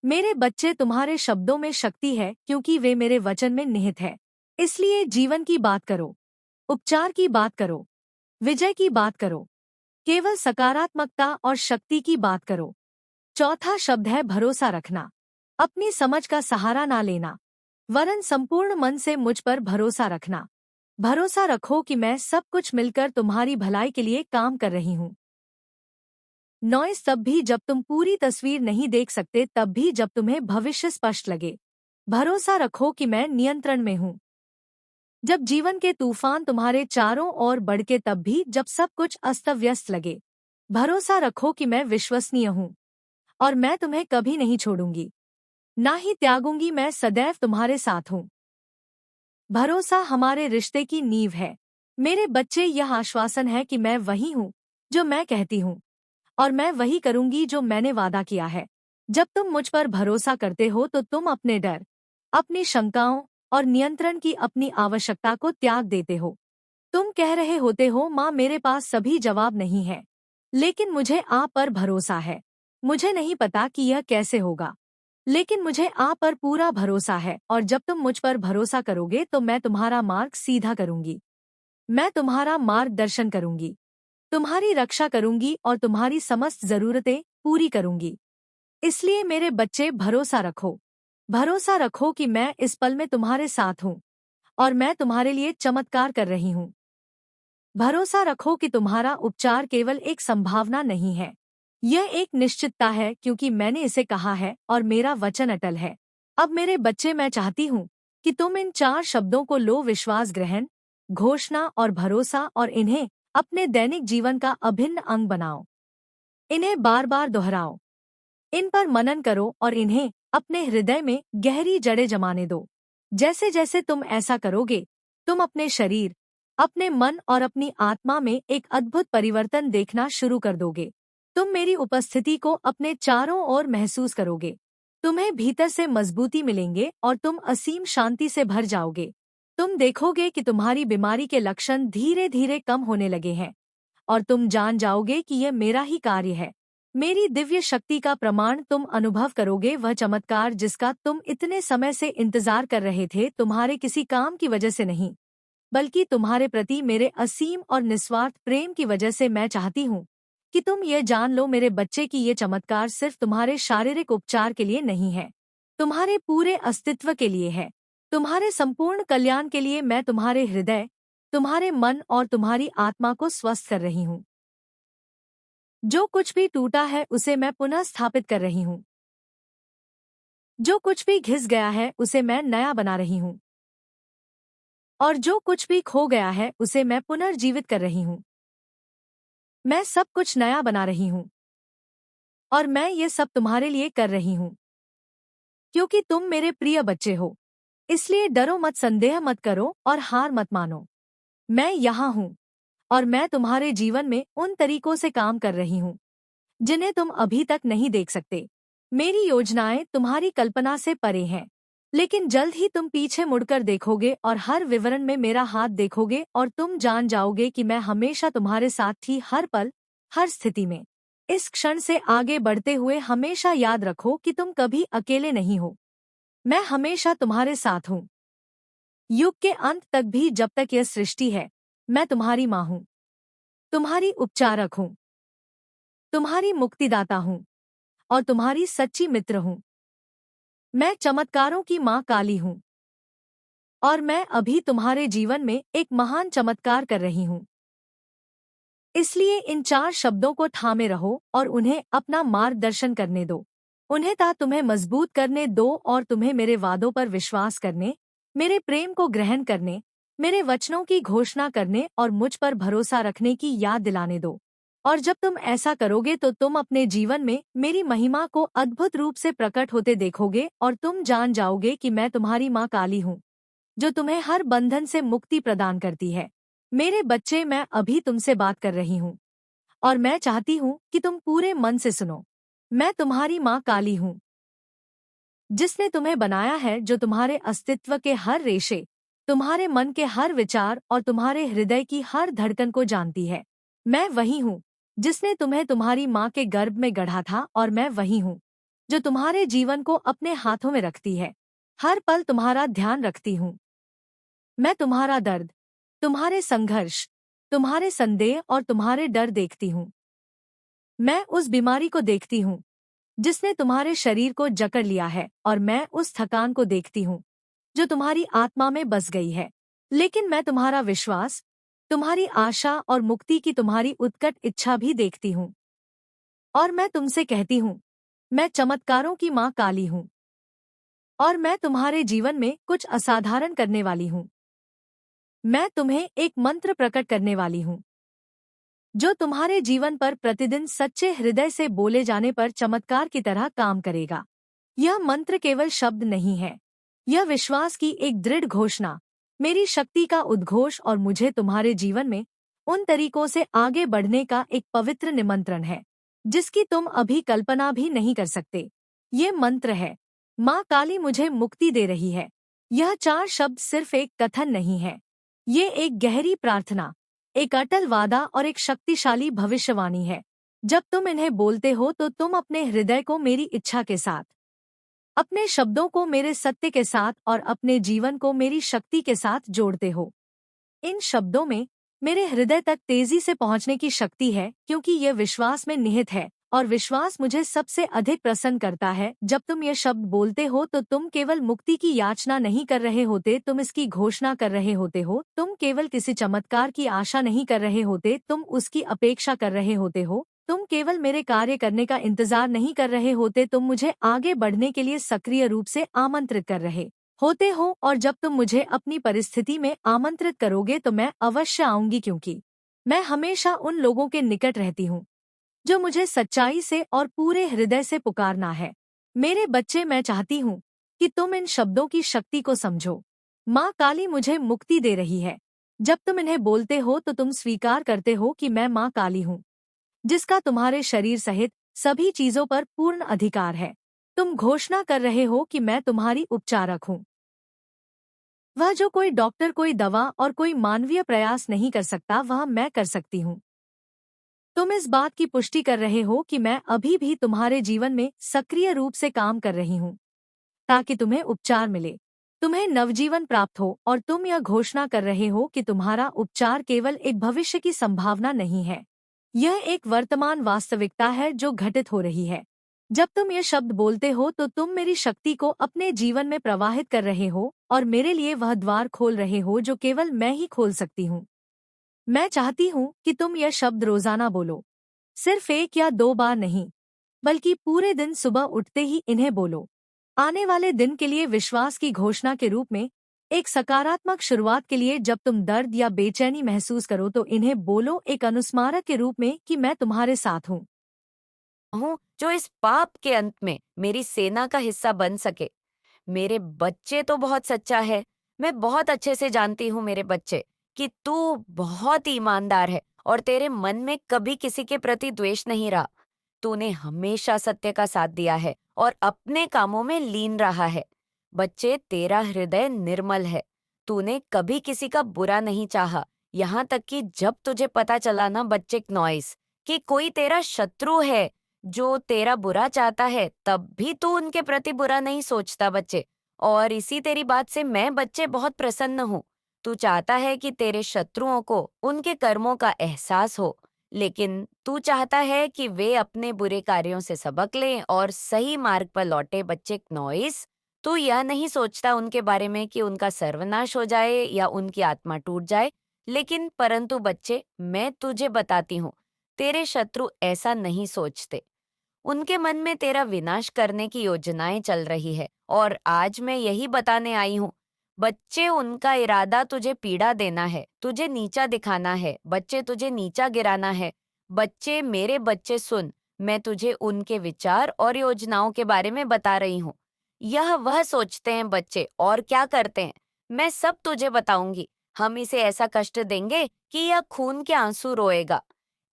मेरे बच्चे, तुम्हारे शब्दों में शक्ति है क्योंकि वे मेरे वचन में निहित है। इसलिए जीवन की बात करो, उपचार की बात करो, विजय की बात करो, केवल सकारात्मकता और शक्ति की बात करो। चौथा शब्द है भरोसा रखना। अपनी समझ का सहारा ना लेना, वरन संपूर्ण मन से मुझ पर भरोसा रखना। भरोसा रखो कि मैं सब कुछ मिलकर तुम्हारी भलाई के लिए काम कर रही हूँ। नॉइस तब भी जब तुम पूरी तस्वीर नहीं देख सकते, तब भी जब तुम्हें भविष्य स्पष्ट लगे। भरोसा रखो कि मैं नियंत्रण में हूँ। जब जीवन के तूफान तुम्हारे चारों ओर बढ़के, तब भी जब सब कुछ अस्त व्यस्त लगे। भरोसा रखो कि मैं विश्वसनीय हूँ और मैं तुम्हें कभी नहीं छोड़ूंगी, ना ही त्यागूंगी। मैं सदैव तुम्हारे साथ हूँ। भरोसा हमारे रिश्ते की नींव है। मेरे बच्चे, यह आश्वासन है कि मैं वही हूँ जो मैं कहती हूँ, और मैं वही करूंगी जो मैंने वादा किया है। जब तुम मुझ पर भरोसा करते हो तो तुम अपने डर, अपनी शंकाओं और नियंत्रण की अपनी आवश्यकता को त्याग देते हो। तुम कह रहे होते हो, माँ मेरे पास सभी जवाब नहीं है, लेकिन मुझे आप पर भरोसा है। मुझे नहीं पता कि यह कैसे होगा, लेकिन मुझे आप पर पूरा भरोसा है, और जब तुम मुझ पर भरोसा करोगे तो मैं तुम्हारा मार्ग सीधा करूंगी। मैं तुम्हारा मार्गदर्शन करूंगी, तुम्हारी रक्षा करूंगी और तुम्हारी समस्त जरूरतें पूरी करूंगी। इसलिए मेरे बच्चे, भरोसा रखो। भरोसा रखो कि मैं इस पल में तुम्हारे साथ हूँ और मैं तुम्हारे लिए चमत्कार कर रही हूँ। भरोसा रखो कि तुम्हारा उपचार केवल एक संभावना नहीं है, यह एक निश्चितता है, क्योंकि मैंने इसे कहा है और मेरा वचन अटल है। अब मेरे बच्चे, मैं चाहती हूँ कि तुम इन 4 शब्दों को लो: विश्वास, ग्रहण, घोषणा और भरोसा, और इन्हें अपने दैनिक जीवन का अभिन्न अंग बनाओ। इन्हें बार बार दोहराओ, इन पर मनन करो और इन्हें अपने हृदय में गहरी जड़ें जमाने दो। जैसे जैसे तुम ऐसा करोगे, तुम अपने शरीर, अपने मन और अपनी आत्मा में एक अद्भुत परिवर्तन देखना शुरू कर दोगे। तुम मेरी उपस्थिति को अपने चारों ओर महसूस करोगे। तुम्हें भीतर से मजबूती मिलेंगे और तुम असीम शांति से भर जाओगे। तुम देखोगे कि तुम्हारी बीमारी के लक्षण धीरे धीरे कम होने लगे हैं, और तुम जान जाओगे कि यह मेरा ही कार्य है। मेरी दिव्य शक्ति का प्रमाण तुम अनुभव करोगे, वह चमत्कार जिसका तुम इतने समय से इंतजार कर रहे थे, तुम्हारे किसी काम की वजह से नहीं, बल्कि तुम्हारे प्रति मेरे असीम और निस्वार्थ प्रेम की वजह से। मैं चाहती हूँ कि तुम ये जान लो मेरे बच्चे, कि ये चमत्कार सिर्फ तुम्हारे शारीरिक उपचार के लिए नहीं है, तुम्हारे पूरे अस्तित्व के लिए है, तुम्हारे संपूर्ण कल्याण के लिए। मैं तुम्हारे हृदय, तुम्हारे मन और तुम्हारी आत्मा को स्वस्थ कर रही हूँ। जो कुछ भी टूटा है उसे मैं पुनः स्थापित कर रही हूँ। जो कुछ भी घिस गया है उसे मैं नया बना रही हूँ, और जो कुछ भी खो गया है उसे मैं पुनर्जीवित कर रही हूँ। मैं सब कुछ नया बना रही हूँ, और मैं ये सब तुम्हारे लिए कर रही हूँ, क्योंकि तुम मेरे प्रिय बच्चे हो। इसलिए डरो मत, संदेह मत करो और हार मत मानो। मैं यहाँ हूँ, और मैं तुम्हारे जीवन में उन तरीकों से काम कर रही हूँ जिन्हें तुम अभी तक नहीं देख सकते। मेरी योजनाएं तुम्हारी कल्पना से परे हैं, लेकिन जल्द ही तुम पीछे मुड़कर देखोगे और हर विवरण में मेरा हाथ देखोगे, और तुम जान जाओगे कि मैं हमेशा तुम्हारे साथ थी, हर पल, हर स्थिति में। इस क्षण से आगे बढ़ते हुए हमेशा याद रखो कि तुम कभी अकेले नहीं हो। मैं हमेशा तुम्हारे साथ हूँ, युग के अंत तक भी। जब तक यह सृष्टि है, मैं तुम्हारी माँ हूँ, तुम्हारी उपचारक हूँ, तुम्हारी मुक्तिदाता हूँ और तुम्हारी सच्ची मित्र हूँ। मैं चमत्कारों की माँ काली हूँ, और मैं अभी तुम्हारे जीवन में एक महान चमत्कार कर रही हूँ। इसलिए इन 4 शब्दों को थामे रहो और उन्हें अपना मार्गदर्शन करने दो। उन्हें तुम्हें मजबूत करने दो और तुम्हें मेरे वादों पर विश्वास करने, मेरे प्रेम को ग्रहण करने, मेरे वचनों की घोषणा करने और मुझ पर भरोसा रखने की याद दिलाने दो। और जब तुम ऐसा करोगे तो तुम अपने जीवन में मेरी महिमा को अद्भुत रूप से प्रकट होते देखोगे, और तुम जान जाओगे कि मैं तुम्हारी माँ काली हूँ, जो तुम्हें हर बंधन से मुक्ति प्रदान करती है। मेरे बच्चे, मैं अभी तुमसे बात कर रही हूँ, और मैं चाहती हूँ कि तुम पूरे मन से सुनो। मैं तुम्हारी माँ काली हूँ, जिसने तुम्हें बनाया है, जो तुम्हारे अस्तित्व के हर रेशे, तुम्हारे मन के हर विचार और तुम्हारे हृदय की हर धड़कन को जानती है। मैं वही हूँ जिसने तुम्हें तुम्हारी माँ के गर्भ में गढ़ा था, और मैं वही हूँ जो तुम्हारे जीवन को अपने हाथों में रखती है, हर पल तुम्हारा ध्यान रखती हूँ। मैं तुम्हारा दर्द, तुम्हारे संघर्ष, तुम्हारे संदेह और तुम्हारे डर देखती हूँ। मैं उस बीमारी को देखती हूँ जिसने तुम्हारे शरीर को जकड़ लिया है, और मैं उस थकान को देखती हूँ जो तुम्हारी आत्मा में बस गई है। लेकिन मैं तुम्हारा विश्वास, तुम्हारी आशा और मुक्ति की तुम्हारी उत्कट इच्छा भी देखती हूँ। और मैं तुमसे कहती हूँ, मैं चमत्कारों की माँ काली हूँ, और मैं तुम्हारे जीवन में कुछ असाधारण करने वाली हूँ। मैं तुम्हें एक मंत्र प्रकट करने वाली हूँ जो तुम्हारे जीवन पर प्रतिदिन सच्चे हृदय से बोले जाने पर चमत्कार की तरह काम करेगा। यह मंत्र केवल शब्द नहीं है, यह विश्वास की एक दृढ़ घोषणा, मेरी शक्ति का उद्घोष और मुझे तुम्हारे जीवन में उन तरीकों से आगे बढ़ने का एक पवित्र निमंत्रण है जिसकी तुम अभी कल्पना भी नहीं कर सकते। ये मंत्र है, माँ काली मुझे मुक्ति दे रही है। यह 4 शब्द सिर्फ एक कथन नहीं है, ये एक गहरी प्रार्थना, एक अटल वादा और एक शक्तिशाली भविष्यवाणी है। जब तुम इन्हें बोलते हो तो तुम अपने हृदय को मेरी इच्छा के साथ, अपने शब्दों को मेरे सत्य के साथ और अपने जीवन को मेरी शक्ति के साथ जोड़ते हो। इन शब्दों में मेरे हृदय तक तेजी से पहुंचने की शक्ति है, क्योंकि ये विश्वास में निहित है, और विश्वास मुझे सबसे अधिक प्रसन्न करता है। जब तुम ये शब्द बोलते हो तो तुम केवल मुक्ति की याचना नहीं कर रहे होते, तुम इसकी घोषणा कर रहे होते हो। तुम केवल किसी चमत्कार की आशा नहीं कर रहे होते, तुम उसकी अपेक्षा कर रहे होते हो। तुम केवल मेरे कार्य करने का इंतजार नहीं कर रहे होते, तुम मुझे आगे बढ़ने के लिए सक्रिय रूप से आमंत्रित कर रहे होते हो। और जब तुम मुझे अपनी परिस्थिति में आमंत्रित करोगे तो मैं अवश्य आऊंगी, क्योंकि मैं हमेशा उन लोगों के निकट रहती हूँ जो मुझे सच्चाई से और पूरे हृदय से पुकारना है। मेरे बच्चे, मैं चाहती हूँ कि तुम इन शब्दों की शक्ति को समझो। माँ काली मुझे मुक्ति दे रही है। जब तुम इन्हें बोलते हो तो तुम स्वीकार करते हो कि मैं माँ काली हूँ, जिसका तुम्हारे शरीर सहित सभी चीजों पर पूर्ण अधिकार है। तुम घोषणा कर रहे हो कि मैं तुम्हारी उपचारक हूँ, वह जो कोई डॉक्टर, कोई दवा और कोई मानवीय प्रयास नहीं कर सकता, वह मैं कर सकती हूँ। तुम इस बात की पुष्टि कर रहे हो कि मैं अभी भी तुम्हारे जीवन में सक्रिय रूप से काम कर रही हूँ ताकि तुम्हें उपचार मिले, तुम्हें नवजीवन प्राप्त हो। और तुम यह घोषणा कर रहे हो कि तुम्हारा उपचार केवल एक भविष्य की संभावना नहीं है, यह एक वर्तमान वास्तविकता है जो घटित हो रही है। जब तुम ये शब्द बोलते हो तो तुम मेरी शक्ति को अपने जीवन में प्रवाहित कर रहे हो और मेरे लिए वह द्वार खोल रहे हो जो केवल मैं ही खोल सकती हूँ। मैं चाहती हूँ कि तुम यह शब्द रोजाना बोलो, सिर्फ 1 या 2 बार नहीं, बल्कि पूरे दिन सुबह उठते ही इन्हें बोलो। आने वाले दिन के लिए विश्वास की घोषणा के रूप में, एक सकारात्मक शुरुआत के लिए। जब तुम दर्द या बेचैनी महसूस करो तो इन्हें बोलो, एक अनुस्मारक के रूप में कि मैं तुम्हारे साथ हूँ। जो इस पाप के अंत में मेरी सेना का हिस्सा बन सके। मेरे बच्चे तो बहुत सच्चा है। मैं बहुत अच्छे से जानती हूँ मेरे बच्चे कि तू बहुत ईमानदार है और तेरे मन में कभी किसी के प्रति द्वेष नहीं रहा। तूने हमेशा सत्य का साथ दिया है और अपने कामों में लीन रहा है। बच्चे, तेरा हृदय निर्मल है। तूने कभी किसी का बुरा नहीं चाहा, यहाँ तक कि जब तुझे पता चला ना बच्चे नॉइस कि कोई तेरा शत्रु है जो तेरा बुरा चाहता है, तब भी तू उनके प्रति बुरा नहीं सोचता बच्चे। और इसी तेरी बात से मैं बच्चे बहुत प्रसन्न हूँ। तू चाहता है कि तेरे शत्रुओं को उनके कर्मों का एहसास हो, लेकिन तू चाहता है कि वे अपने बुरे कार्यों से सबक लें और सही मार्ग पर लौटे। बच्चे नॉइस, तू यह नहीं सोचता उनके बारे में कि उनका सर्वनाश हो जाए या उनकी आत्मा टूट जाए, लेकिन परंतु बच्चे, मैं तुझे बताती हूँ, तेरे शत्रु ऐसा नहीं सोचते। उनके मन में तेरा विनाश करने की योजनाएं चल रही है और आज मैं यही बताने आई हूँ। बच्चे, उनका इरादा तुझे पीड़ा देना है, तुझे नीचा दिखाना है, बच्चे तुझे नीचा गिराना है। बच्चे, मेरे बच्चे सुन, मैं तुझे उनके विचार और योजनाओं के बारे में बता रही हूँ। यह वह सोचते हैं बच्चे और क्या करते हैं, मैं सब तुझे बताऊंगी। हम इसे ऐसा कष्ट देंगे कि यह खून के आंसू रोएगा।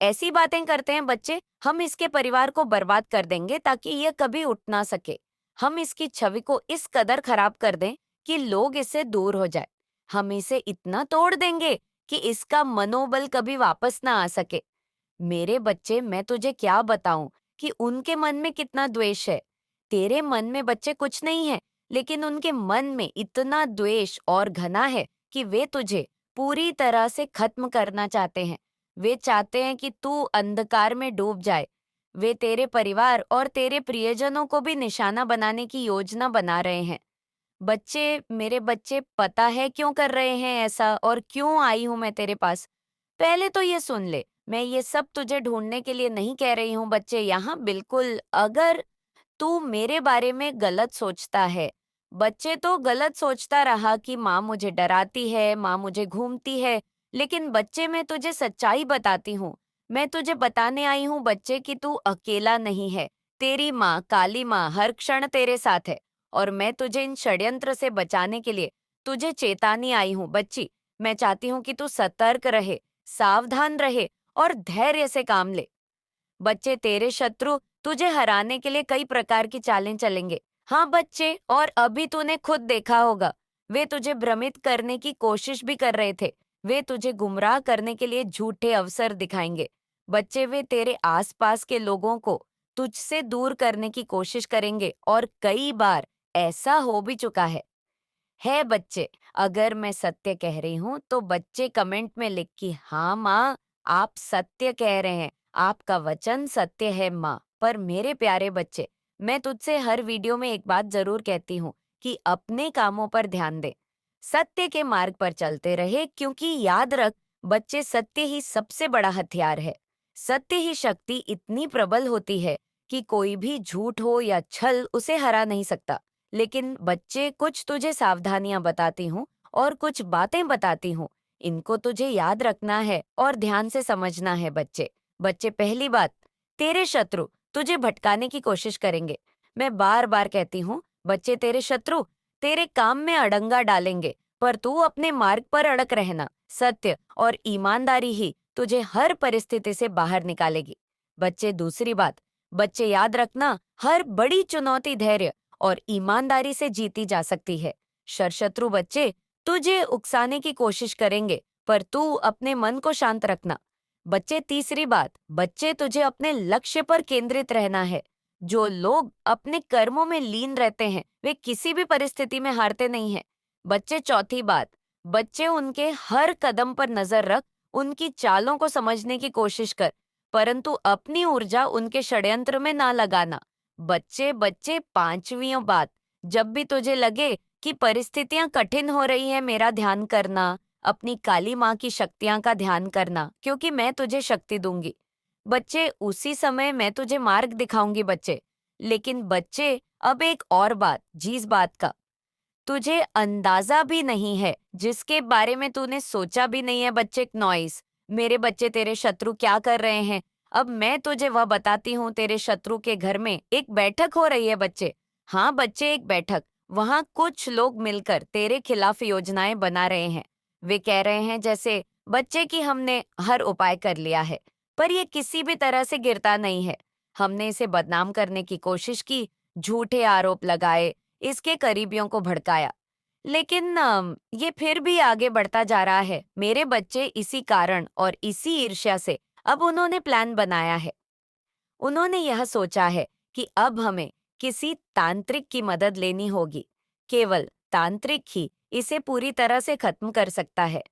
ऐसी बातें करते हैं बच्चे, हम इसके परिवार को बर्बाद कर देंगे ताकि ये कभी उठ ना सके। हम इसकी छवि को इस कदर खराब कर दें कि लोग इससे दूर हो जाए। हम इसे इतना तोड़ देंगे कि इसका मनोबल कभी वापस ना आ सके। मेरे बच्चे, मैं तुझे क्या बताऊं कि उनके मन में कितना द्वेष है। तेरे मन में बच्चे कुछ नहीं है, लेकिन उनके मन में इतना द्वेष और घृणा है कि वे तुझे पूरी तरह से खत्म करना चाहते हैं। वे चाहते हैं कि तू अंधकार में डूब जाए। वे तेरे परिवार और तेरे प्रियजनों को भी निशाना बनाने की योजना बना रहे हैं। बच्चे, मेरे बच्चे, पता है क्यों कर रहे हैं ऐसा और क्यों आई हूं मैं तेरे पास? पहले तो ये सुन ले, मैं ये सब तुझे ढूंढने के लिए नहीं कह रही हूँ बच्चे, यहाँ बिल्कुल। अगर तू मेरे बारे में गलत सोचता है, बच्चे तो गलत सोचता रहा कि माँ मुझे डराती है, माँ मुझे घूमती है, लेकिन बच्चे मैं तुझे सच्चाई बताती हूँ। मैं तुझे बताने आई हूँ बच्चे कि तू अकेला नहीं है। तेरी माँ, काली माँ, हर क्षण तेरे साथ है और मैं तुझे इन षड्यंत्र से बचाने के लिए तुझे चेताने आई हूँ बच्ची। मैं चाहती हूँ कि तू सतर्क रहे, सावधान रहे और धैर्य से काम ले। बच्चे, तेरे शत्रु तुझे हराने के लिए कई प्रकार की चालें चलेंगे। हाँ बच्चे, और अभी तूने खुद देखा होगा, वे तुझे भ्रमित करने की कोशिश भी कर रहे थे। वे तुझे गुमराह करने के लिए झूठे अवसर दिखाएंगे। बच्चे, वे तेरे आसपास के लोगों को तुझसे दूर करने की कोशिश करेंगे और कई बार ऐसा हो भी चुका है बच्चे। अगर मैं सत्य कह रही हूँ तो बच्चे कमेंट में लिख कि हाँ माँ, आप सत्य कह रहे हैं, आपका वचन सत्य है माँ। पर मेरे प्यारे बच्चे, मैं तुझसे हर वीडियो में एक बात जरूर कहती हूँ कि अपने कामों पर ध्यान दे, सत्य के मार्ग पर चलते रहे, क्योंकि याद रख बच्चे, सत्य ही सबसे बड़ा हथियार है। सत्य ही शक्ति इतनी प्रबल होती है कि कोई भी झूठ हो या छल उसे हरा नहीं सकता। लेकिन बच्चे, कुछ तुझे सावधानियां बताती हूँ और कुछ बातें बताती हूँ। इनको तुझे याद रखना है और ध्यान से समझना है बच्चे। बच्चे, पहली बात, तेरे शत्रु तुझे भटकाने की कोशिश करेंगे। मैं बार बार कहती हूँ बच्चे, तेरे शत्रु तेरे काम में अड़ंगा डालेंगे, पर तू अपने मार्ग पर अड़क रहना। सत्य और ईमानदारी ही तुझे हर परिस्थिति से बाहर निकालेगी। बच्चे, दूसरी बात, बच्चे याद रखना, हर बड़ी चुनौती धैर्य और ईमानदारी से जीती जा सकती है। शत्रु बच्चे तुझे उकसाने की कोशिश करेंगे, पर तू अपने मन को शांत रखना। बच्चे, तीसरी बात, बच्चे तुझे अपने लक्ष्य पर केंद्रित रहना है। जो लोग अपने कर्मों में लीन रहते हैं, वे किसी भी परिस्थिति में हारते नहीं हैं। बच्चे, चौथी बात, बच्चे उनके हर कदम पर नजर रख, उनकी चालों को समझने की कोशिश कर, परंतु अपनी ऊर्जा उनके षड्यंत्र में ना लगाना। बच्चे बच्चे, पांचवी बात, जब भी तुझे लगे कि परिस्थितियां कठिन हो रही है, मेरा ध्यान करना, अपनी काली माँ की शक्तियां का ध्यान करना, क्योंकि मैं तुझे शक्ति दूंगी। बच्चे, उसी समय मैं तुझे मार्ग दिखाऊंगी बच्चे। लेकिन बच्चे, अब एक और बात, जिस बात का तुझे अंदाजा भी नहीं है, जिसके बारे में तूने सोचा भी नहीं है बच्चे, नॉइस। मेरे बच्चे, तेरे शत्रु क्या कर रहे हैं, अब मैं तुझे वह बताती हूँ। तेरे शत्रु के घर में एक बैठक हो रही है बच्चे। हाँ बच्चे, एक बैठक। वहाँ कुछ लोग मिलकर तेरे खिलाफ योजनाएं बना रहे हैं। वे कह रहे हैं जैसे बच्चे कि हमने हर उपाय कर लिया है, पर यह किसी भी तरह से गिरता नहीं है। हमने इसे बदनाम करने की कोशिश की, झूठे आरोप लगाए, इसके करीबियों को भड़काया, लेकिन ये फिर भी आगे बढ़ता जा रहा है। मेरे बच्चे, इसी कारण और इसी ईर्ष्या से अब उन्होंने प्लान बनाया है। उन्होंने यह सोचा है कि अब हमें किसी तांत्रिक की मदद लेनी होगी। केवल तांत्रिक ही इसे पूरी तरह से खत्म कर सकता है।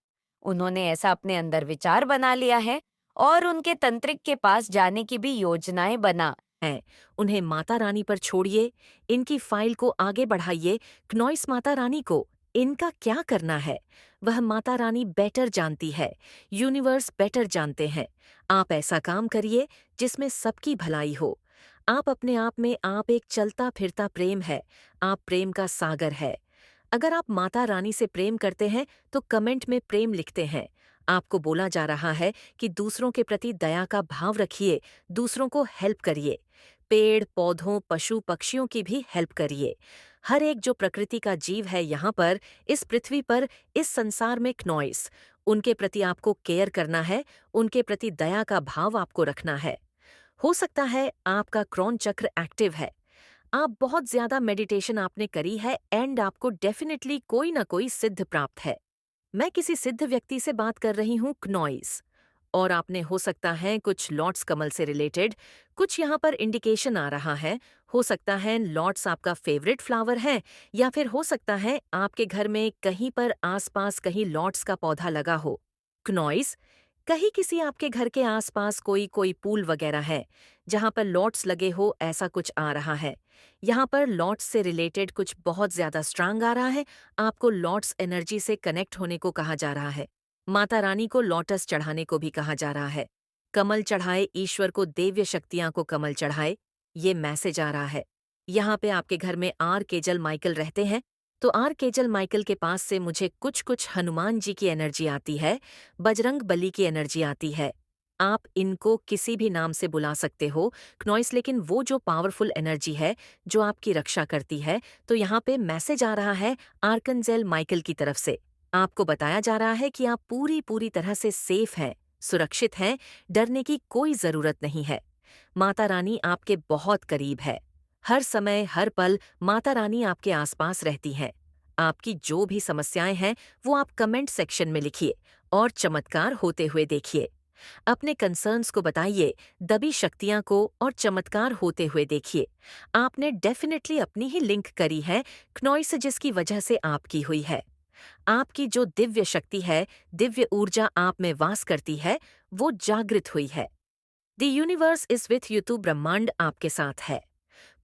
उन्होंने ऐसा अपने अंदर विचार बना लिया है और उनके तंत्रिक के पास जाने की भी योजनाएं बना है। उन्हें माता रानी पर छोड़िए, इनकी फाइल को आगे बढ़ाइए। क्नॉइस माता रानी को इनका क्या करना है, वह माता रानी बेटर जानती है, यूनिवर्स बेटर जानते हैं। आप ऐसा काम करिए जिसमें सबकी भलाई हो। आप अपने आप में आप एक चलता फिरता प्रेम है, आप प्रेम का सागर है। अगर आप माता रानी से प्रेम करते हैं तो कमेंट में प्रेम लिखते हैं। आपको बोला जा रहा है कि दूसरों के प्रति दया का भाव रखिए, दूसरों को हेल्प करिए। पेड़ पौधों पशु पक्षियों की भी हेल्प करिए। हर एक जो प्रकृति का जीव है यहाँ पर, इस पृथ्वी पर, इस संसार में क्नॉइस, उनके प्रति आपको केयर करना है, उनके प्रति दया का भाव आपको रखना है। हो सकता है आपका क्रोन चक्र एक्टिव है, आप बहुत ज्यादा मेडिटेशन आपने करी है एंड आपको डेफिनेटली कोई ना कोई सिद्ध प्राप्त है। मैं किसी सिद्ध व्यक्ति से बात कर रही हूँ क्नॉइस, और आपने हो सकता है कुछ लॉर्ड्स कमल से रिलेटेड कुछ यहाँ पर इंडिकेशन आ रहा है। हो सकता है लॉर्ड्स आपका फेवरेट फ्लावर है, या फिर हो सकता है आपके घर में कहीं पर आसपास कहीं लॉर्ड्स का पौधा लगा हो। क्नॉइस, कहीं किसी आपके घर के आसपास कोई कोई पूल वगैरह है जहाँ पर लॉर्ड्स लगे हो, ऐसा कुछ आ रहा है। यहाँ पर लॉर्ड्स से रिलेटेड कुछ बहुत ज्यादा स्ट्रांग आ रहा है। आपको लॉर्ड्स एनर्जी से कनेक्ट होने को कहा जा रहा है। माता रानी को लोटस चढ़ाने को भी कहा जा रहा है। कमल चढ़ाए, ईश्वर को दिव्य शक्तियां को कमल चढ़ाए, ये मैसेज आ रहा है। यहाँ पे आपके घर में आर्कएंजल माइकल रहते हैं, तो आर्कएंजल माइकल के पास से मुझे कुछ कुछ हनुमान जी की एनर्जी आती है, बजरंग बली की एनर्जी आती है। आप इनको किसी भी नाम से बुला सकते हो क्नॉइस, लेकिन वो जो पावरफुल एनर्जी है जो आपकी रक्षा करती है, तो यहाँ पे मैसेज आ रहा है आर्कएंजल माइकल की तरफ से। आपको बताया जा रहा है कि आप पूरी पूरी तरह से सेफ हैं, सुरक्षित हैं, डरने की कोई जरूरत नहीं है। माता रानी आपके बहुत करीब है। हर समय हर पल माता रानी आपके आसपास रहती हैं। आपकी जो भी समस्याएं हैं वो आप कमेंट सेक्शन में लिखिए और चमत्कार होते हुए देखिए। अपने कंसर्न्स को बताइए, दबी शक्तियां को और चमत्कार होते हुए देखिए। आपने डेफिनेटली अपनी ही लिंक करी है क्नॉइस, जिसकी वजह से आपकी हुई है। आपकी जो दिव्य शक्ति है, दिव्य ऊर्जा आप में वास करती है, वो जागृत हुई है। The universe is with you too, ब्रह्मांड आपके साथ है।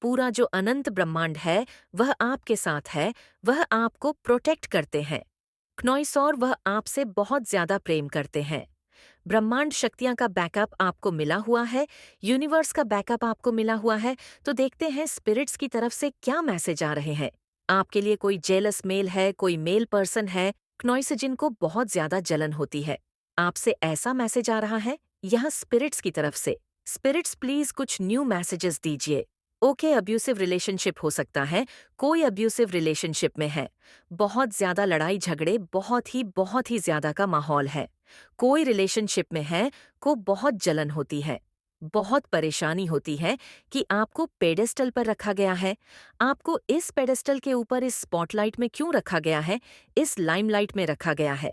पूरा जो अनंत ब्रह्मांड है वह आपके साथ है, वह आपको प्रोटेक्ट करते हैं। क्नॉइस, और वह आपसे बहुत ज्यादा प्रेम करते हैं। ब्रह्मांड शक्तियां का बैकअप आपको मिला हुआ है, यूनिवर्स का बैकअप आपको मिला हुआ है। तो देखते हैं स्पिरिट्स की तरफ से क्या मैसेज आ रहे हैं। आपके लिए कोई जेलस मेल है, कोई मेल पर्सन है क्नॉइस, जिनको बहुत ज्यादा जलन होती है। आपसे ऐसा मैसेज आ रहा है यहाँ स्पिरिट्स की तरफ से। स्पिरिट्स प्लीज कुछ न्यू मैसेजेस दीजिए। ओके, अब्यूसिव रिलेशनशिप हो सकता है, कोई अब्यूसिव रिलेशनशिप में है, बहुत ज्यादा लड़ाई झगड़े, बहुत ही ज्यादा का माहौल है। कोई रिलेशनशिप में है को बहुत जलन होती है, बहुत परेशानी होती है कि आपको पेडेस्टल पर रखा गया है। आपको इस पेडेस्टल के ऊपर इस स्पॉटलाइट में क्यों रखा गया है, इस लाइमलाइट में रखा गया है।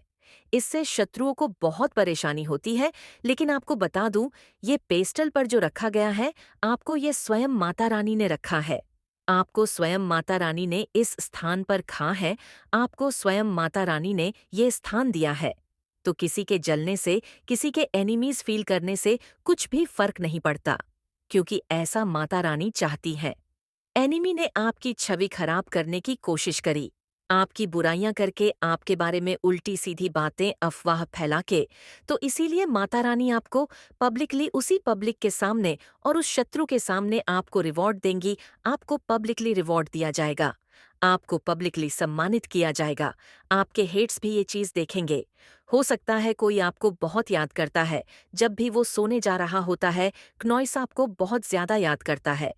इससे शत्रुओं को बहुत परेशानी होती है। लेकिन आपको बता दूं, ये पेस्टल पर जो रखा गया है, आपको ये स्वयं माता रानी ने रखा है। आपको स्वयं माता रानी ने इस स्थान पर खा है, आपको स्वयं माता रानी ने ये स्थान दिया है। तो किसी के जलने से, किसी के एनिमीज फील करने से कुछ भी फर्क नहीं पड़ता, क्योंकि ऐसा माता रानी चाहती है। एनिमी ने आपकी छवि खराब करने की कोशिश करी, आपकी बुराइयां करके, आपके बारे में उल्टी सीधी बातें, अफवाह फैला के। तो इसीलिए माता रानी आपको पब्लिकली, उसी पब्लिक के सामने और उस शत्रु के सामने आपको रिवॉर्ड देंगी। आपको पब्लिकली रिवॉर्ड दिया जाएगा, आपको पब्लिकली सम्मानित किया जाएगा। आपके हेट्स भी ये चीज देखेंगे। हो सकता है कोई आपको बहुत याद करता है, जब भी वो सोने जा रहा होता है क्नॉइस आपको बहुत ज्यादा याद करता है।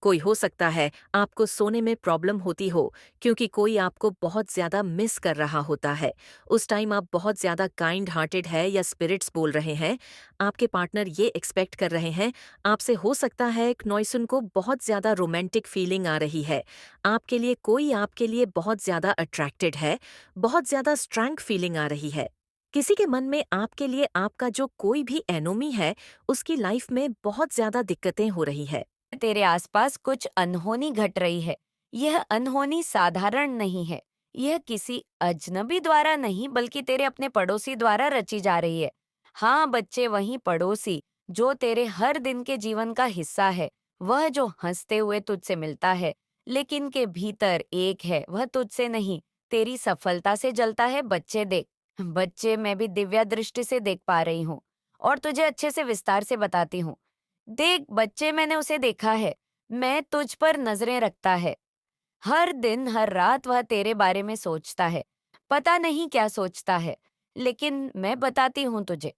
कोई हो सकता है आपको सोने में प्रॉब्लम होती हो, क्योंकि कोई आपको बहुत ज्यादा मिस कर रहा होता है। उस टाइम आप बहुत ज्यादा काइंड हार्टेड है, या स्पिरिट्स बोल रहे हैं, आपके पार्टनर ये एक्सपेक्ट कर रहे हैं आपसे। हो सकता है क्नॉइसन को बहुत ज्यादा रोमांटिक फीलिंग आ रही है आपके लिए, कोई आपके लिए बहुत ज्यादा अट्रैक्टेड है, बहुत ज्यादा स्ट्रैंग फीलिंग आ रही है। किसी के मन में आपके लिए आपका जो कोई भी एनोमी है, उसकी लाइफ में बहुत ज्यादा दिक्कतें हो रही है। तेरे आसपास कुछ अनहोनी घट रही है। यह अनहोनी साधारण नहीं है। यह किसी अजनबी द्वारा नहीं, बल्कि तेरे अपने पड़ोसी द्वारा रची जा रही है। हाँ बच्चे, वही पड़ोसी जो तेरे हर दिन के जीवन का हिस्सा है, वह जो हंसते हुए तुझसे मिलता है, लेकिन के भीतर एक है, वह तुझसे नहीं, तेरी सफलता से जलता है। बच्चे देख, बच्चे, मैं भी दिव्या दृष्टि से देख पा रही हूँ और तुझे अच्छे से विस्तार से बताती हूँ। देख बच्चे, मैंने उसे देखा है। मैं तुझ पर नजरें रखता है। हर दिन हर रात वह तेरे बारे में सोचता है। पता नहीं क्या सोचता है, लेकिन मैं बताती हूँ तुझे।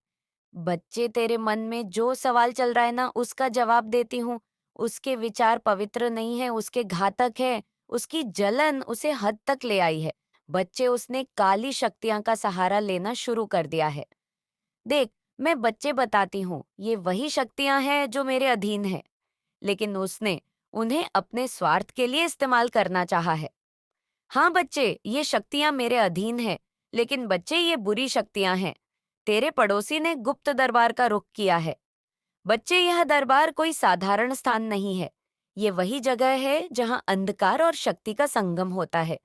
बच्चे, तेरे मन में जो सवाल चल रहा है ना, उसका जवाब देती हूँ। उसके विचार पवित्र नहीं है, उसके घातक है। उसकी जलन उसे हद तक ले आई है। बच्चे, उसने काली शक्तियां का सहारा लेना शुरू कर दिया है। देख, मैं बच्चे बताती हूँ, ये वही शक्तियां हैं जो मेरे अधीन है, लेकिन उसने उन्हें अपने स्वार्थ के लिए इस्तेमाल करना चाहा है। हाँ बच्चे, ये शक्तियां मेरे अधीन है, लेकिन बच्चे, ये बुरी शक्तियां हैं। तेरे पड़ोसी ने गुप्त दरबार का रुख किया है। बच्चे, यह दरबार कोई साधारण स्थान नहीं है। ये वही जगह है जहाँ अंधकार और शक्ति का संगम होता है।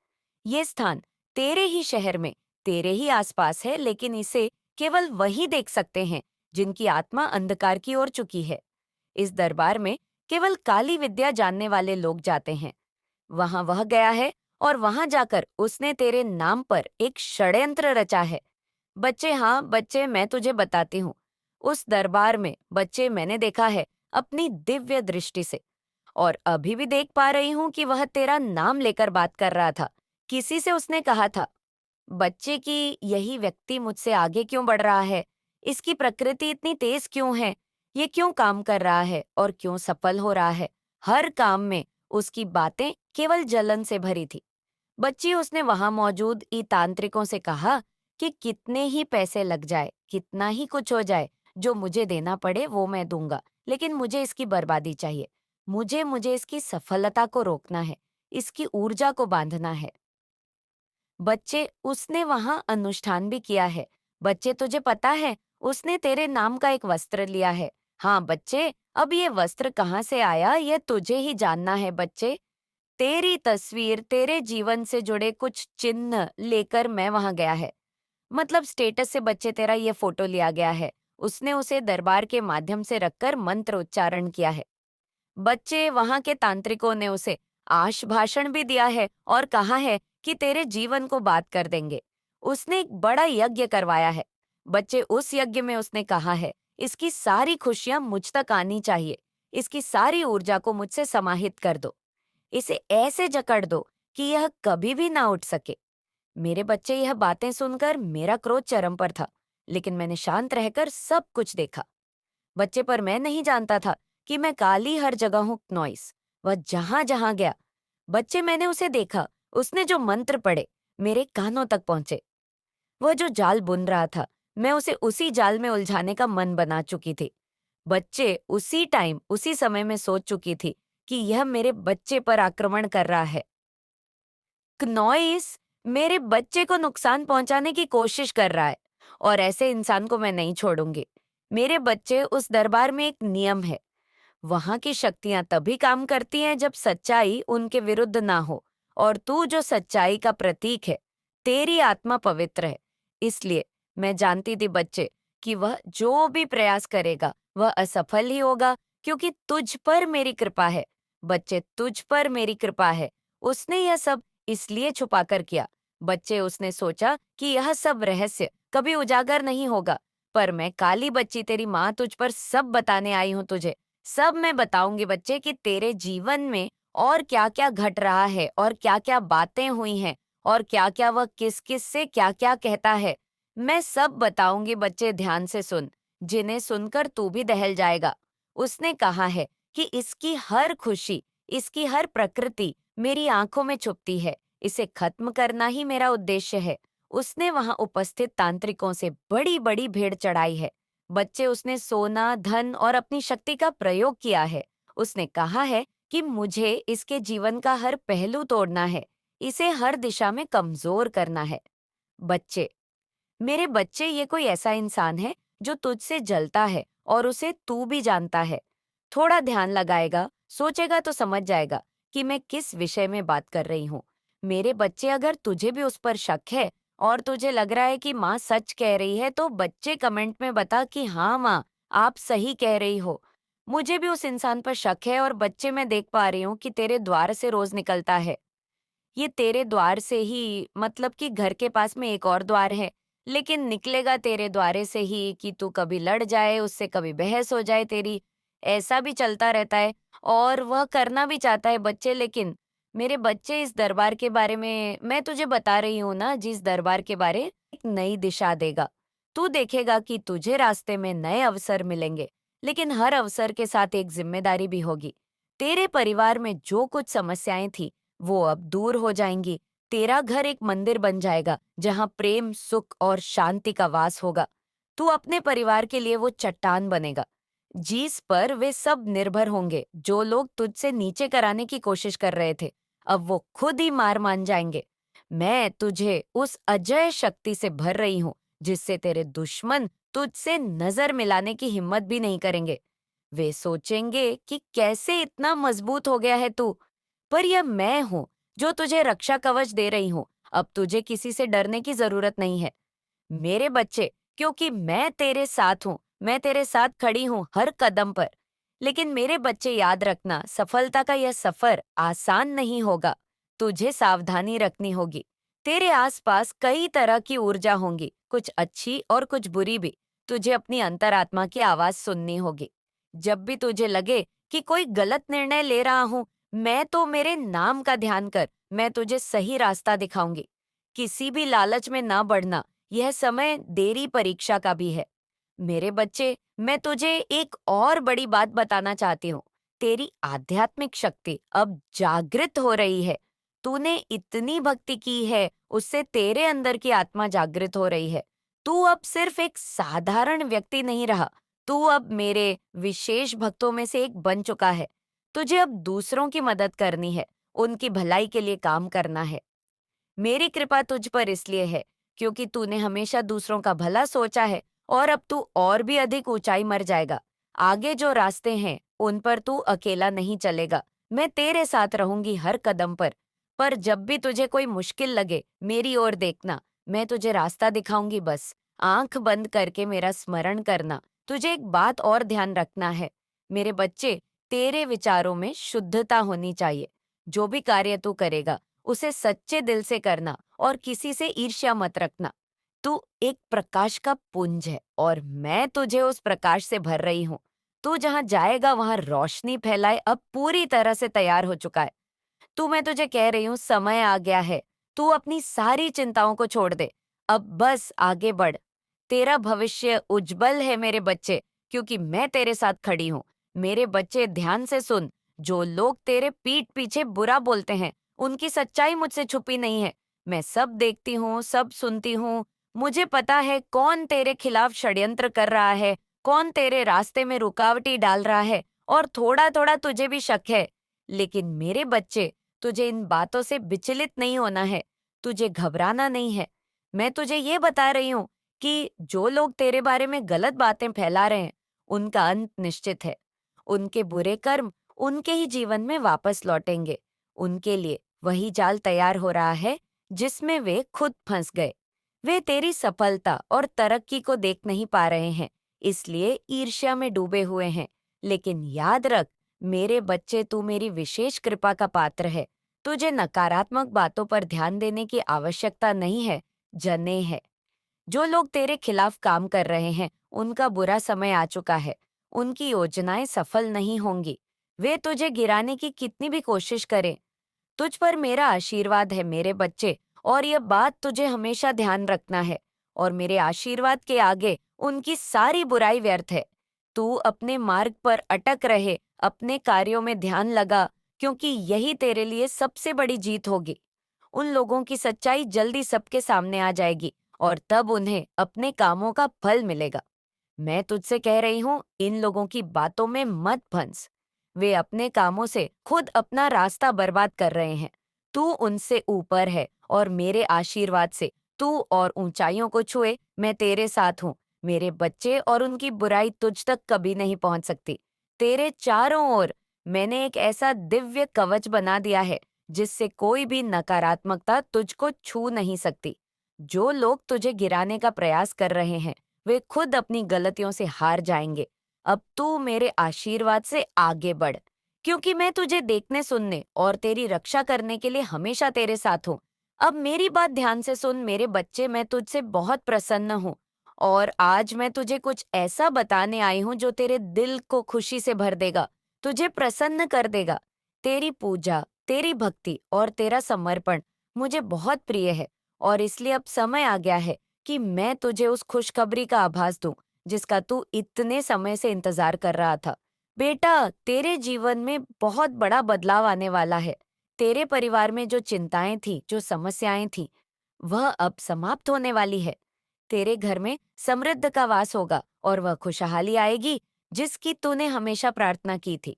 ये स्थान तेरे ही शहर में, तेरे ही आसपास है, लेकिन इसे केवल वही देख सकते हैं जिनकी आत्मा अंधकार की ओर चुकी है। इस दरबार में केवल काली विद्या जानने वाले लोग जाते हैं। वहां वह गया है और वहां जाकर उसने तेरे नाम पर एक षड्यंत्र रचा है। बच्चे, हाँ बच्चे, मैं तुझे बताती हूँ। उस दरबार में बच्चे मैंने देखा है अपनी दिव्य दृष्टि से, और अभी भी देख पा रही हूँ कि वह तेरा नाम लेकर बात कर रहा था। किसी से उसने कहा था, बच्चे की यही व्यक्ति मुझसे आगे क्यों बढ़ रहा है, इसकी प्रकृति इतनी तेज क्यों है, ये क्यों काम कर रहा है और क्यों सफल हो रहा है। हर काम में उसकी बातें केवल जलन से भरी थी। बच्ची, उसने वहां मौजूद ई तांत्रिकों से कहा कि कितने ही पैसे लग जाए, कितना ही कुछ हो जाए, जो मुझे देना पड़े वो मैं दूंगा, लेकिन मुझे इसकी बर्बादी चाहिए। मुझे मुझे इसकी सफलता को रोकना है, इसकी ऊर्जा को बांधना है। बच्चे, उसने वहां अनुष्ठान भी किया है। बच्चे, तुझे पता है उसने तेरे नाम का एक वस्त्र लिया है। हाँ बच्चे, अब ये वस्त्र कहाँ से आया ये तुझे ही जानना है। बच्चे, तेरी तस्वीर, तेरे जीवन से जुड़े कुछ चिन्ह लेकर मैं वहां गया है। मतलब स्टेटस से बच्चे तेरा ये फोटो लिया गया है। उसने उसे दरबार के माध्यम से रखकर मंत्र उच्चारण किया है। बच्चे, वहां के तांत्रिकों ने उसे आश भाषण भी दिया है और कहा है कि तेरे जीवन को बात कर देंगे। उसने एक बड़ा यज्ञ करवाया है। बच्चे, उस यज्ञ में उसने कहा है, इसकी सारी खुशियां मुझ तक आनी चाहिए, इसकी सारी ऊर्जा को मुझसे समाहित कर दो, इसे ऐसे जकड़ दो कि यह कभी भी ना उठ सके। मेरे बच्चे, यह बातें सुनकर मेरा क्रोध चरम पर था, लेकिन मैंने शांत रहकर सब कुछ देखा। बच्चे, पर मैं नहीं जानता था कि मैं काली हर जगह हूँ नॉइस। वह जहां जहां गया, बच्चे मैंने उसे देखा। उसने जो मंत्र पढ़े मेरे कानों तक पहुंचे। वह जो जाल बुन रहा था, मैं उसे उसी जाल में उलझाने का मन बना चुकी थी। बच्चे, उसी टाइम उसी समय में सोच चुकी थी कि यह मेरे बच्चे पर आक्रमण कर रहा है। क्नॉइस मेरे बच्चे को नुकसान पहुंचाने की कोशिश कर रहा है, और ऐसे इंसान को मैं नहीं छोड़ूंगी। मेरे बच्चे, उस दरबार में एक नियम है। वहां की शक्तियां तभी काम करती हैं जब सच्चाई उनके विरुद्ध ना हो, और तू जो सच्चाई का प्रतीक है, तेरी आत्मा पवित्र है। इसलिए मैं जानती थी बच्चे कि वह जो भी प्रयास करेगा वह असफल ही होगा, क्योंकि तुझ पर मेरी कृपा है। बच्चे, तुझ पर मेरी कृपा है। उसने यह सब इसलिए छुपा कर किया। बच्चे, उसने सोचा कि यह सब रहस्य कभी उजागर नहीं होगा, पर मैं काली बच्ची तेरी माँ तुझ पर सब बताने आई हूँ तुझे। सब मैं बताऊंगी बच्चे कि तेरे जीवन में और क्या क्या घट रहा है, और क्या क्या बातें हुई हैं, और क्या क्या वह किस किस से क्या क्या कहता है। मैं सब बताऊंगी बच्चे, ध्यान से सुन, जिन्हें सुनकर तू भी दहल जाएगा। उसने कहा है कि इसकी हर खुशी, इसकी हर प्रकृति मेरी आंखों में छुपती है। इसे खत्म करना ही मेरा उद्देश्य है। उसने वहां उपस्थित तांत्रिकों से बड़ी बड़ी भेड़ चढ़ाई है। बच्चे, उसने सोना, धन और अपनी शक्ति का प्रयोग किया है। उसने कहा है कि मुझे इसके जीवन का हर पहलू तोड़ना है, इसे हर दिशा में कमजोर करना है। बच्चे, मेरे बच्चे, ये कोई ऐसा इंसान है जो तुझसे जलता है, और उसे तू भी जानता है। थोड़ा ध्यान लगाएगा, सोचेगा तो समझ जाएगा कि मैं किस विषय में बात कर रही हूँ। मेरे बच्चे, अगर तुझे भी उस पर शक है और तुझे लग रहा है कि माँ सच कह रही है, तो बच्चे कमेंट में बता कि हाँ माँ, आप सही कह रही हो। मुझे भी उस इंसान पर शक है, और बच्चे मैं देख पा रही हूँ कि तेरे द्वार से रोज निकलता है। ये तेरे द्वार से ही, मतलब कि घर के पास में एक और द्वार है, लेकिन निकलेगा तेरे द्वारे से ही कि तू कभी लड़ जाए उससे, कभी बहस हो जाए तेरी। ऐसा भी चलता रहता है, और वह करना भी चाहता है बच्चे। लेकिन मेरे बच्चे, इस दरबार के बारे में मैं तुझे बता रही हूँ ना, जिस दरबार के बारे एक नई दिशा देगा। तू देखेगा कि तुझे रास्ते में नए अवसर मिलेंगे, लेकिन हर अवसर के साथ एक जिम्मेदारी भी होगी। तेरे परिवार में जो कुछ समस्याएं थी वो अब दूर हो जाएंगी। तेरा घर एक मंदिर बन जाएगा जहाँ प्रेम, सुख और शांति का वास होगा। तू अपने परिवार के लिए वो चट्टान बनेगा जिस पर वे सब निर्भर होंगे। जो लोग तुझसे नीचे कराने की कोशिश कर रहे थे, अब वो खुद ही मार मान जाएंगे। मैं तुझे उस अजय शक्ति से भर रही हूँ जिससे तेरे दुश्मन तुझसे नजर मिलाने की हिम्मत भी नहीं करेंगे। वे सोचेंगे कि कैसे इतना मजबूत हो गया है तू, पर यह मैं हूँ जो तुझे रक्षा कवच दे रही हूँ। अब तुझे किसी से डरने की जरूरत नहीं है मेरे बच्चे, क्योंकि मैं तेरे साथ हूँ, मैं तेरे साथ खड़ी हूँ हर कदम पर। लेकिन मेरे बच्चे याद रखना, सफलता का यह सफर आसान नहीं होगा। तुझे सावधानी रखनी होगी। तेरे आसपास कई तरह की ऊर्जा होंगी, कुछ अच्छी और कुछ बुरी भी। तुझे अपनी अंतरात्मा की आवाज सुननी होगी। जब भी तुझे लगे कि कोई गलत निर्णय ले रहा हूँ, मैं तो मेरे नाम का ध्यान कर, मैं तुझे सही रास्ता दिखाऊंगी। किसी भी लालच में ना बढ़ना, यह समय देरी परीक्षा का भी है। मेरे बच्चे, मैं तुझे एक और बड़ी बात बताना चाहती हूँ। तेरी आध्यात्मिक शक्ति अब जागृत हो रही है। तूने इतनी भक्ति की है, उससे तेरे अंदर की आत्मा जागृत हो रही है। तू अब सिर्फ एक साधारण व्यक्ति नहीं रहा, तू अब मेरे विशेष भक्तों में से एक बन चुका है। तुझे अब दूसरों की मदद करनी है, उनकी भलाई के लिए काम करना है। मेरी कृपा तुझ पर इसलिए है क्योंकि तूने हमेशा दूसरों का भला सोचा है, और अब तू और भी अधिक ऊंचाई मर जाएगा। आगे जो रास्ते हैं उन पर तू अकेला नहीं चलेगा। मैं तेरे साथ रहूंगी हर कदम पर जब भी तुझे कोई मुश्किल लगे, मेरी ओर देखना। मैं तुझे रास्ता दिखाऊंगी, बस आंख बंद करके मेरा स्मरण करना। तुझे एक बात और ध्यान रखना है मेरे बच्चे, तेरे विचारों में शुद्धता होनी चाहिए। जो भी कार्य तू करेगा उसे सच्चे दिल से करना और किसी से ईर्ष्या मत रखना। तू एक प्रकाश का पुंज है और मैं तुझे उस प्रकाश से भर रही हूँ। तू जहाँ जाएगा वहां रोशनी फैलाए अब पूरी तरह से तैयार हो चुका है। तू, मैं तुझे कह रही हूँ, समय आ गया है। तू अपनी सारी चिंताओं को छोड़ दे, अब बस आगे बढ़। तेरा भविष्य उज्जवल है मेरे बच्चे, क्योंकि मैं तेरे साथ खड़ी हूँ। मेरे बच्चे, ध्यान से सुन। जो लोग तेरे पीठ पीछे बुरा बोलते हैं, उनकी सच्चाई मुझसे छुपी नहीं है। मैं सब देखती हूँ, सब सुनती हूँ। मुझे पता है कौन तेरे खिलाफ षड्यंत्र कर रहा है, कौन तेरे रास्ते में रुकावटें डाल रहा है, और थोड़ा थोड़ा तुझे भी शक है। लेकिन मेरे बच्चे, तुझे इन बातों से विचलित नहीं होना है, तुझे घबराना नहीं है। मैं तुझे ये बता रही हूँ कि जो लोग तेरे बारे में गलत बातें फैला रहे हैं, उनका अंत निश्चित है। उनके बुरे कर्म उनके ही जीवन में वापस लौटेंगे। उनके लिए वही जाल तैयार हो रहा है जिसमें वे खुद फंस गए। वे तेरी सफलता और तरक्की को देख नहीं पा रहे हैं, इसलिए ईर्ष्या में डूबे हुए हैं। लेकिन याद रख मेरे बच्चे, तू मेरी विशेष कृपा का पात्र है। तुझे नकारात्मक बातों पर ध्यान देने की आवश्यकता नहीं है, जने है। जो लोग तेरे खिलाफ काम कर रहे हैं, उनका बुरा समय आ चुका है। उनकी योजनाएं सफल नहीं होंगी। वे तुझे गिराने की कितनी भी कोशिश करें, तुझ पर मेरा आशीर्वाद है मेरे बच्चे, और यह बात तुझे हमेशा ध्यान रखना है। और मेरे आशीर्वाद के आगे उनकी सारी बुराई व्यर्थ है। तू अपने मार्ग पर अटक रहे, अपने कार्यों में ध्यान लगा, क्योंकि यही तेरे लिए सबसे बड़ी जीत होगी। उन लोगों की सच्चाई जल्दी सबके सामने आ जाएगी, और तब उन्हें अपने कामों का फल मिलेगा। मैं तुझसे कह रही हूँ, इन लोगों की बातों में मत फंस। वे अपने कामों से खुद अपना रास्ता बर्बाद कर रहे हैं। तू उनसे ऊपर है, और मेरे आशीर्वाद से तू और ऊंचाइयों को छुए, मैं तेरे साथ हूँ। मेरे बच्चे, और उनकी बुराई तुझ तक कभी नहीं पहुंच सकती। तेरे चारों ओर मैंने एक ऐसा दिव्य कवच बना दिया है जिससे कोई भी नकारात्मकता तुझको छू नहीं सकती। जो लोग तुझे गिराने का प्रयास कर रहे हैं, वे खुद अपनी गलतियों से हार जाएंगे। अब तू मेरे आशीर्वाद से आगे बढ़, क्योंकि मैं तुझे देखने, सुनने और तेरी रक्षा करने के लिए हमेशा तेरे साथ हूँ। अब मेरी बात ध्यान से सुन मेरे बच्चे, मैं तुझसे बहुत प्रसन्न हूँ, और आज मैं तुझे कुछ ऐसा बताने आई हूँ जो तेरे दिल को खुशी से भर देगा, तुझे प्रसन्न कर देगा। तेरी पूजा, तेरी भक्ति और तेरा समर्पण मुझे बहुत प्रिय है, और इसलिए अब समय आ गया है कि मैं तुझे उस खुशखबरी का आभास दूं जिसका तू इतने समय से इंतजार कर रहा था। बेटा, तेरे जीवन में बहुत बड़ा बदलाव आने वाला है। तेरे परिवार में जो चिंताएं थी, जो समस्याएं थी, वह अब समाप्त होने वाली है। तेरे घर में समृद्ध का वास होगा, और वह खुशहाली आएगी जिसकी तूने हमेशा प्रार्थना की थी।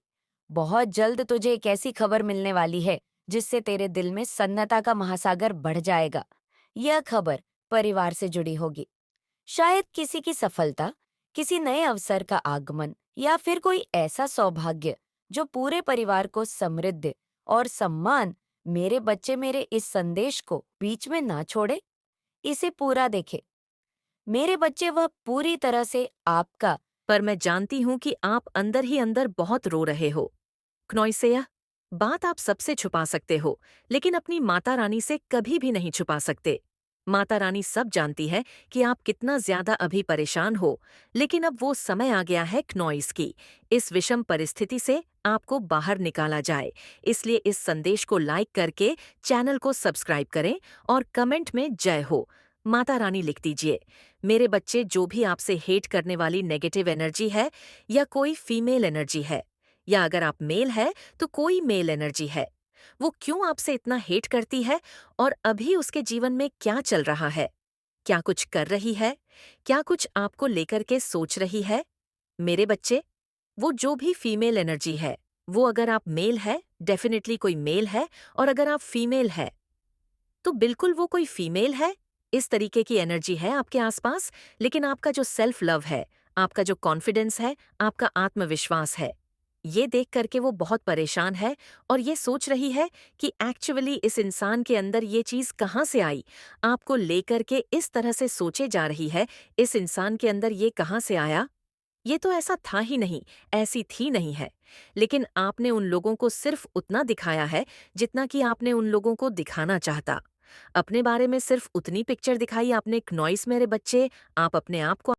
बहुत जल्द तुझे एक ऐसी खबर मिलने वाली है जिससे तेरे दिल में सन्नता का महासागर बढ़ जाएगा। यह खबर परिवार से जुड़ी होगी। शायद किसी की सफलता, किसी नए अवसर का आगमन या फिर कोई ऐसा सौभाग्य जो पूरे परिवार को समृद्धि और सम्मान। मेरे बच्चे मेरे इस संदेश को बीच में ना छोड़े, इसे पूरा देखे। मेरे बच्चे वह पूरी तरह से आपका। पर मैं जानती हूँ कि आप अंदर ही अंदर बहुत रो रहे हो। क्नोइसेया, बात आप सबसे छुपा सकते हो, लेकिन अपनी माता रानी से कभी भी नहीं छुपा सकते। माता रानी सब जानती है कि आप कितना ज्यादा अभी परेशान हो, लेकिन अब वो समय आ गया है क्नोइस की। इस विषम परिस्थिति से आपको बाहर निकाला जाए। इसलिए इस संदेश को लाइक करके चैनल को सब्सक्राइब करें और कमेंट में जय हो माता रानी लिख दीजिए। मेरे बच्चे, जो भी आपसे हेट करने वाली नेगेटिव एनर्जी है या कोई फीमेल एनर्जी है, या अगर आप मेल है तो कोई मेल एनर्जी है, वो क्यों आपसे इतना हेट करती है और अभी उसके जीवन में क्या चल रहा है? क्या कुछ कर रही है? क्या कुछ आपको लेकर के सोच रही है? मेरे बच्चे, वो जो भी फीमेल एनर्जी है, वो अगर आप मेल है, डेफिनेटली कोई मेल है, और अगर आप फीमेल है, तो बिल्कुल वो कोई फीमेल है। इस तरीके की एनर्जी है आपके आसपास, लेकिन आपका जो सेल्फ लव है, आपका जो कॉन्फिडेंस है, आपका आत्मविश्वास है, ये देख करके वो बहुत परेशान है और ये सोच रही है कि एक्चुअली इस इंसान के अंदर ये चीज़ कहाँ से आई। आपको लेकर के इस तरह से सोचे जा रही है, इस इंसान के अंदर ये कहाँ से आया? ये तो ऐसा था ही नहीं, ऐसी थी नहीं है। लेकिन आपने उन लोगों को सिर्फ उतना दिखाया है जितना कि आपने उन लोगों को दिखाना चाहता। अपने बारे में सिर्फ उतनी पिक्चर दिखाई आपने। क्नॉइस मेरे बच्चे, आप अपने आप को